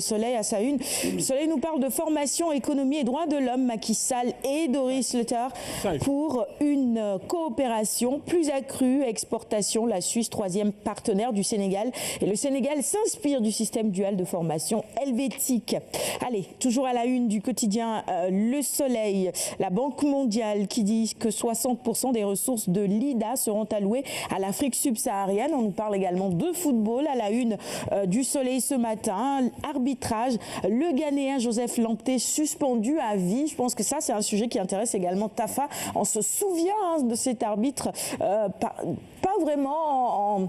Soleil à sa une. Le Soleil nous parle de formation, économie et droits de l'homme. Macky Sall et Doris Leuthard pour une coopération plus accrue, exportation. La Suisse, troisième partenaire du Sénégal. Et le Sénégal s'inspire du système dual de formation helvétique. Allez, toujours à la une du quotidien Le Soleil. La Banque mondiale qui dit que 60% des ressources de l'IDA seront allouées à l'Afrique subsaharienne. On nous parle également de football à la une du Soleil ce matin. Arbitrage, le Ghanéen Joseph Lamptey suspendu à vie. Je pense que ça, c'est un sujet qui intéresse également Tafa. On se souvient de cet arbitre, pas vraiment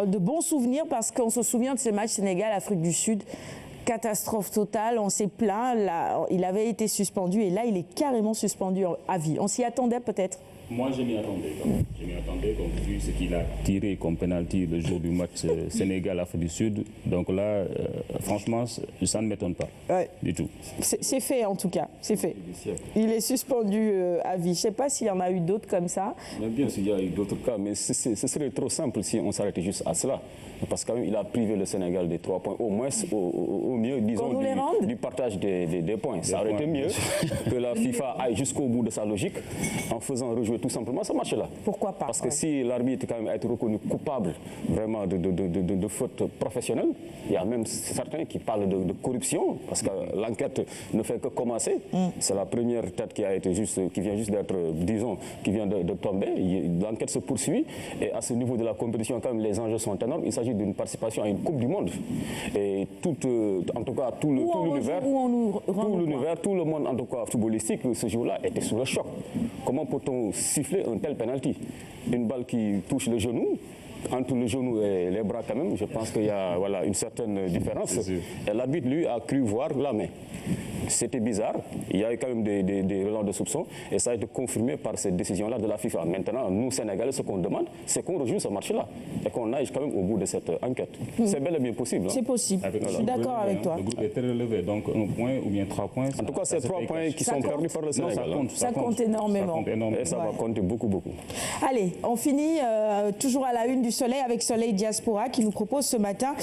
de bons souvenirs parce qu'on se souvient de ces matchs Sénégal-Afrique du Sud. Catastrophe totale, on s'est plaint. Là, il avait été suspendu et là, il est carrément suspendu à vie. On s'y attendait peut-être? Moi, je m'y attendais. Je m'y attendais, vu ce qu'il a tiré comme pénalty le jour du match Sénégal-Afrique du Sud. Donc là, franchement, ça ne m'étonne pas du tout. C'est fait en tout cas, c'est fait. Il est suspendu à vie. Je ne sais pas s'il y en a eu d'autres comme ça. Mais bien sûr, il y a eu d'autres cas, mais ce serait trop simple si on s'arrêtait juste à cela. Parce qu'il a privé le Sénégal des 3 points, au moins, au mieux, disons, du partage des points. Ça aurait été mieux que la FIFA aille jusqu'au bout de sa logique en faisant rejouer tout simplement ce match-là. Pourquoi pas? Parce que si l'arbitre quand même a été reconnu coupable vraiment de faute professionnelle, il y a même certains qui parlent de corruption, parce que l'enquête ne fait que commencer. C'est la première tête qui vient juste d'être, disons, qui vient de tomber. L'enquête se poursuit et à ce niveau de la compétition, quand même, les enjeux sont énormes. Il s'agit d'une participation à une Coupe du Monde. Et en tout cas, tout l'univers, tout le monde, en tout cas footballistique, ce jour-là était sous le choc. Comment peut-on siffler un tel penalty? Une balle qui touche le genou, entre le genou et les bras quand même, je pense qu'il y a une certaine différence. Et l'arbitre, lui, a cru voir la main. C'était bizarre, il y a eu quand même des relents de soupçons et ça a été confirmé par cette décision-là de la FIFA. Maintenant, nous, Sénégalais, ce qu'on demande, c'est qu'on rejoue ce match-là et qu'on aille quand même au bout de cette enquête. C'est bel et bien possible. C'est possible, je suis d'accord avec toi. Le groupe est très relevé, donc 1 point ou bien 3 points. En tout cas, c'est 3 points qui sont perdus par le Sénégal. Ça compte énormément. Et ça va compter beaucoup. Allez, on finit toujours à la une du Soleil avec Soleil Diaspora qui nous propose ce matin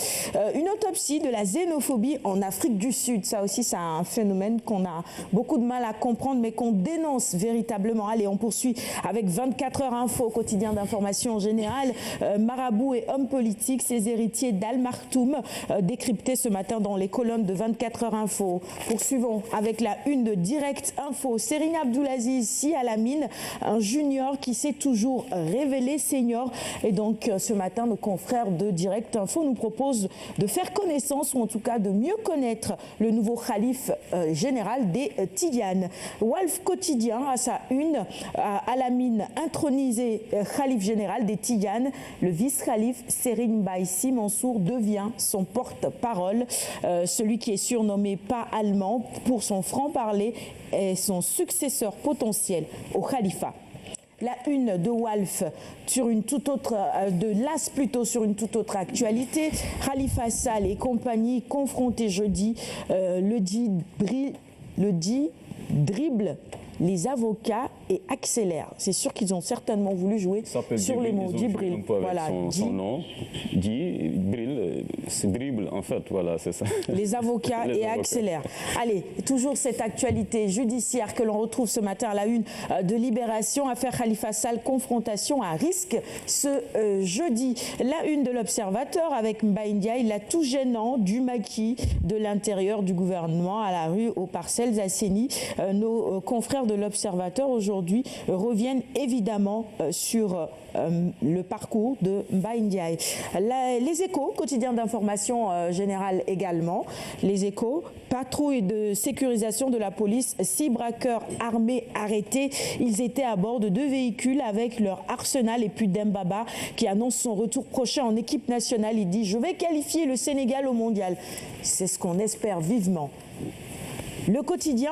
une autopsie de la xénophobie en Afrique du Sud. Ça aussi, c'est un phénomène qu'on a beaucoup de mal à comprendre, mais qu'on dénonce véritablement. Allez, on poursuit avec 24 heures info, quotidien d'information en général. Marabouts et hommes politiques, ces héritiers d'Al Maktoum, décryptés ce matin dans les colonnes de 24 heures info. Poursuivons avec la une de Direct Info. Serine Abdoulaziz, si à la mine, un junior qui s'est toujours révélé senior. Et donc, ce matin, nos confrères de Direct Info nous proposent de faire connaissance, ou en tout cas de mieux connaître le nouveau khalife général des Tidianes. Walf Quotidien à sa une, à la mine, intronisé khalife général des Tidianes, le vice-khalife Serine Baïsi Mansour devient son porte-parole, celui qui est surnommé pas allemand pour son franc-parler et son successeur potentiel au khalifa. La une de Walf sur une toute autre, de l'As plutôt sur une toute autre actualité. Khalifa Sall et compagnie confrontés jeudi, le dit dribble les avocats et accélère. C'est sûr qu'ils ont certainement voulu jouer sur les mots. Djibril, voilà, son nom, Djibril, c'est dribble en fait, voilà, c'est ça. Les avocats et accélère. Allez, toujours cette actualité judiciaire que l'on retrouve ce matin à la une de Libération, affaire Khalifa Sall, confrontation à risque ce jeudi. La une de l'Observateur avec Mbaye Ndiaye, la tout gênant du maquis de l'intérieur du gouvernement à la rue aux Parcelles Assainies. Nos confrères de l'Observateur aujourd'hui reviennent évidemment sur le parcours de Mbaye Ndiaye. Les Échos, quotidien d'information générale également. Les Échos, patrouille de sécurisation de la police, 6 braqueurs armés arrêtés. Ils étaient à bord de 2 véhicules avec leur arsenal. Et puis Dembaba qui annonce son retour prochain en équipe nationale. Il dit « Je vais qualifier le Sénégal au mondial ». C'est ce qu'on espère vivement. Le quotidien,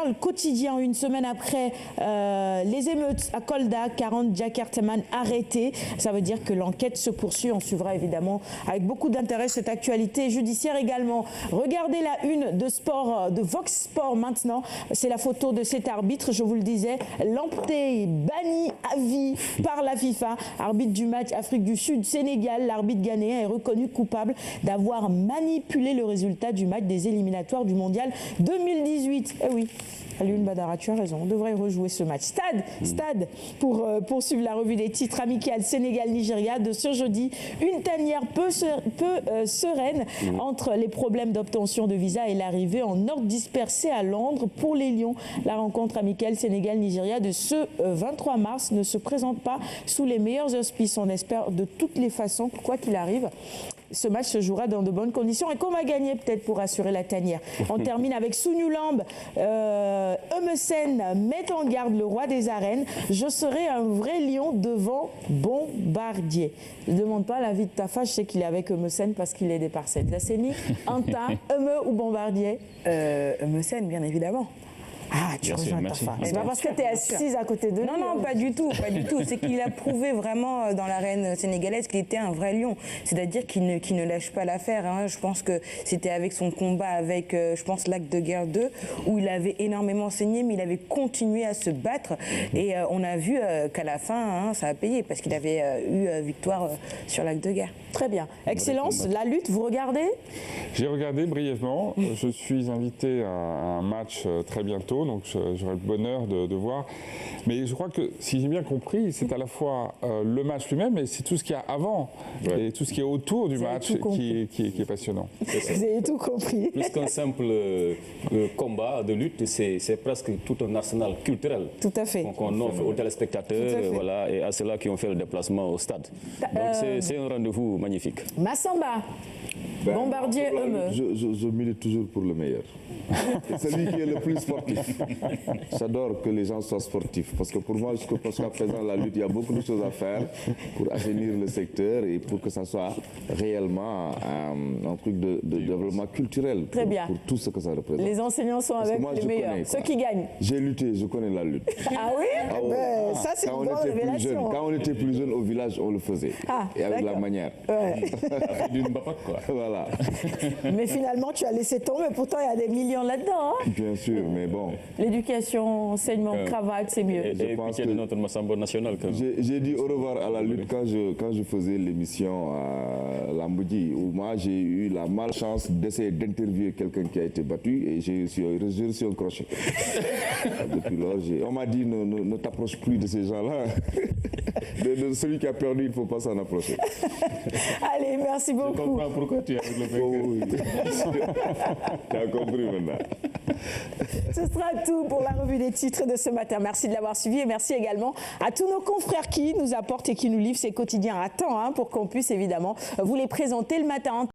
une semaine après les émeutes à Kolda, 40 Jakartaman arrêtés. Ça veut dire que l'enquête se poursuit. On suivra évidemment avec beaucoup d'intérêt cette actualité judiciaire également. Regardez la une de sport, de Vox Sport maintenant. C'est la photo de cet arbitre, je vous le disais, Lamptey, banni à vie par la FIFA. Arbitre du match Afrique du Sud-Sénégal, l'arbitre ghanéen est reconnu coupable d'avoir manipulé le résultat du match des éliminatoires du Mondial 2018. Eh oui, Alioune Badara, tu as raison, on devrait rejouer ce match. Stade pour poursuivre la revue des titres amicales Sénégal-Nigeria de ce jeudi. Une tanière peu sereine entre les problèmes d'obtention de visa et l'arrivée en ordre dispersé à Londres pour les Lions. La rencontre amicale Sénégal-Nigeria de ce 23 mars ne se présente pas sous les meilleurs auspices. On espère de toutes les façons, quoi qu'il arrive, ce match se jouera dans de bonnes conditions et qu'on va gagner peut-être pour assurer la tanière. On termine avec Sounioulamb. Eumeu Sène met en garde le roi des arènes. Je serai un vrai lion devant Bombardier. Ne demande pas l'avis de Tafa, je sais qu'il est avec Eumeu Sène parce qu'il est des parcelles. Zasseni, Anta, Eumeu ou Bombardier? Eumeu Sène, bien évidemment. Ah, tu rejoins Tafa. C'est pas parce que tu es assise à côté de lui. Non, pas du tout, pas du tout. C'est qu'il a prouvé vraiment dans l'arène sénégalaise qu'il était un vrai lion. C'est-à-dire qu'il ne lâche pas l'affaire. Hein. Je pense que c'était avec son combat avec, je pense, Lac de Guerre 2, où il avait énormément saigné, mais il avait continué à se battre. Et on a vu qu'à la fin, ça a payé, parce qu'il avait eu victoire sur Lac de Guerre. Très bien. Excellence, la lutte, vous regardez? J'ai regardé brièvement. Je suis invité à un match très bientôt, donc j'aurai le bonheur de voir. Mais je crois que, si j'ai bien compris, c'est à la fois le match lui-même, mais c'est tout ce qu'il y a avant et tout ce qui est autour du match qui est passionnant. Vous avez tout compris. Plus qu'un simple combat de lutte, c'est presque tout un arsenal culturel. Tout à fait. Qu'on offre aux téléspectateurs voilà, et à ceux-là qui ont fait le déplacement au stade. Donc c'est un rendez-vous magnifique. Massamba, Bombardier, Eumeu. Je milite toujours pour le meilleur. Celui qui est le plus sportif. J'adore que les gens soient sportifs. Parce que pour moi, jusqu'à présent, la lutte, il y a beaucoup de choses à faire pour assainir le secteur et pour que ça soit réellement un truc de développement culturel. Très bien. Pour tout ce que ça représente. Les enseignants sont avec les meilleurs, ceux qui gagnent. J'ai lutté, je connais la lutte. Ah oui, ça c'est une bonne révélation. Quand on était plus jeune au village, on le faisait. Et avec la manière. Ouais. D'une bapac, quoi. Voilà. Mais finalement, tu as laissé tomber. Pourtant, il y a des millions là-dedans. Hein. Bien sûr, mais bon. L'éducation, enseignement, cravate, c'est mieux. Et pitié de notre Massamba national. J'ai dit au revoir à la lutte quand je faisais l'émission à Lamboudi, où moi j'ai eu la malchance d'essayer d'interviewer quelqu'un qui a été battu et j'ai reçu un crochet. Depuis lors, on m'a dit ne t'approche plus de ces gens-là. De celui qui a perdu, il ne faut pas s'en approcher. Allez, merci beaucoup. Je comprends pourquoi tu es avec le Tu as compris maintenant. Ce sera tout pour la revue des titres de ce matin. Merci de l'avoir suivi et merci également à tous nos confrères qui nous apportent et qui nous livrent ces quotidiens à temps pour qu'on puisse évidemment vous les présenter le matin.